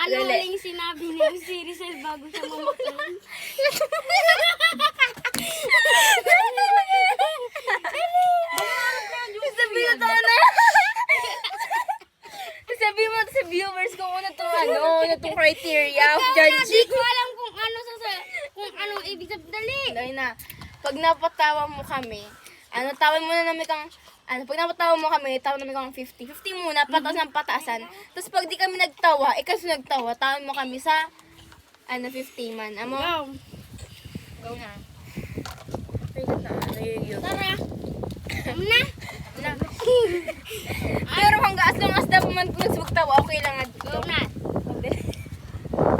Ano huling sinabi ni si Rizal bago siya mamatay? Sabi mo to na. Sabi mo sa viewers kung ano itong criteria of Hindi judging. ko alam kung anong ibig sabihin. Dali. Dahil na, pag napatawa mo kami, tawan mo na namin kang, pag napatawa mo kami, tawan namin kang 50. 50 muna, pataas ng pataasan. Tapos pag di kami nagtawa, kasi nagtawa, tawan mo kami sa, 50 man. Amo? Go na. Ayun na, ayun. Tara. Na. Pero kung gaas lang as dapat man kung nagsubugtawa, okay lang nga dito. Go na.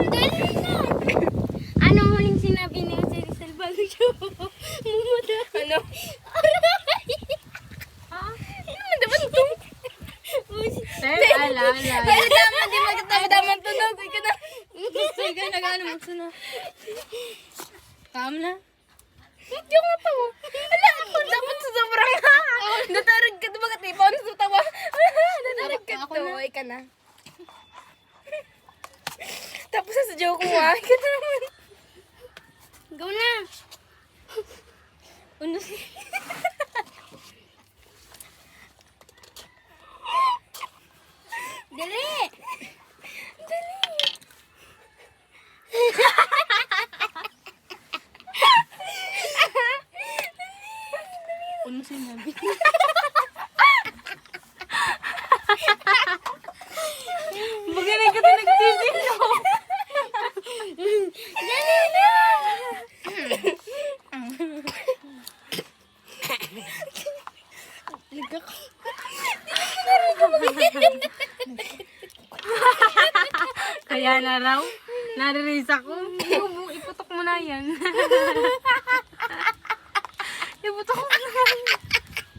Dali na. Anong huling sinabi ni si Rizal bago siya mamatay? Ano? Aray! Ano man dapat ito? Ala. Dahil daman, di magkatawa-daman tunog. Ika na. Sige ka, nag-ano magsunod. Calm na. Hindi ako natawa. Ala, ako dapat sa sobrang natarag ka. Diba katipaw na sa tawa? Natarag ka Ako to. na. Ika na. Tapos sa joke mo ika na naman. Go na. Ano Dali. Ano sinabi? Magaling ka na nagsisino. Dali na. Kaya na raw, nariris ako. Iputok mo na yan. Iputok mo na yan.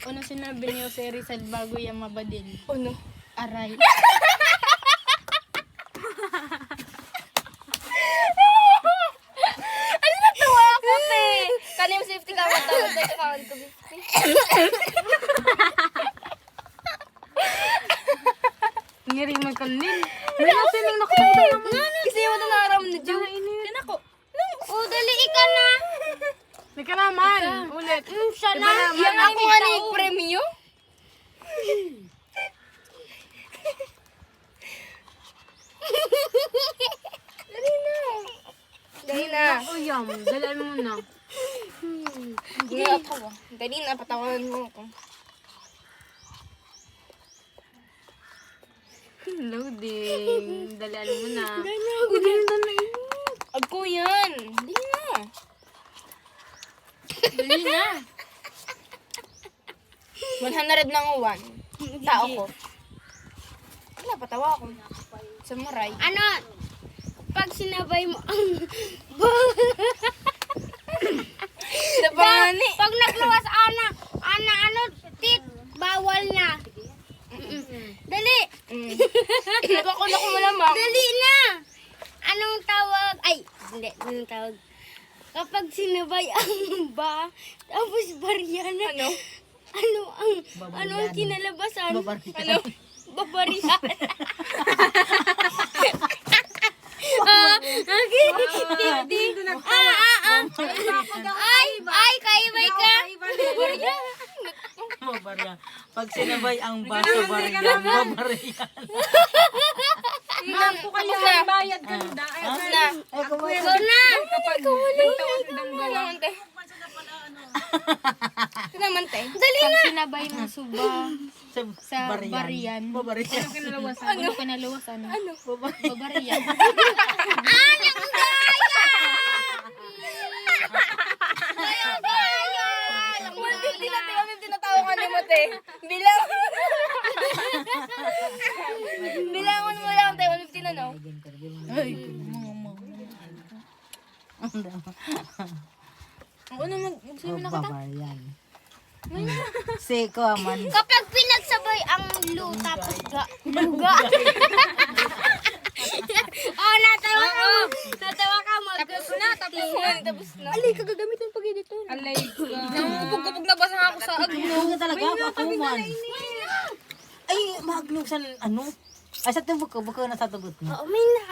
Ano sinabi niyo si Rizal bago yan mabadil? Ano? Aray. Ano natawa ako, te? Kanin mo 50 ka matawag. Dahil kakawal ko 50. Ngiring magkanin. May nasiling nakatanggal naman. Kasi yung ito nakaram na Diyo. Tinako. Oh, dali ka na. May ka naman. Ulit. Siya Iba na. naman. Yung ako nga na yung premyo? Dali na. Dali na. Uyam, dalaan mo na. Hindi na ako. Dali na, patawan mo ako. Loading. Dalaan mo na. Agko yan. Dali na. Dali na. 100 lang uwan. Tao ko. Wala, patawa ako. Samurai. Ano? Pag sinabay mo ang Sa pangani. pag nagluwas ano, tit, bawal na. Dali. Nakakulak mo lamang. Dali na. Anong tawag? Ay, hindi. Anong tawag? Kapag sinabay ang ba, tapos baryana. Ano? Ano ang kinalabasan? Ano? Babarian. Okay. Ay, kaibay ka. Babarian. Mabarya. Pag sinabay ang baso barya, mabarya. Tingnan ko kayo may bayad ka na. Tapos na. Ay, kumain. Go na. Kapag nagtawag Ano naman, te? Ano naman, te? Dali na. sinabay ng suba sa bariyan. Mabarya. Ano kinalawasan? Ano kinalawasan? Ano? Babariyan. Anong gaya? Hindi na, te. Ano tinatawa ka ni mo, te? Bilang. Bilangon mo lang, te. 150 na, no? Ako na magsabi na kita. Babaryan. Seko man. Kapag pinagsabay ang lu tapos luga. Oh, natawa ka. Natawa ka mo. Tapos na. Tapos na. Alay, kagagamitin pag edito. Alay ka. Nangungupog kapag nabasa ako sa agno. Ano ka talaga? Pakuman. Ay, mahaglog sa ano? Ay, sa tubok ko. Buko na sa tubot mo. Oh, may na.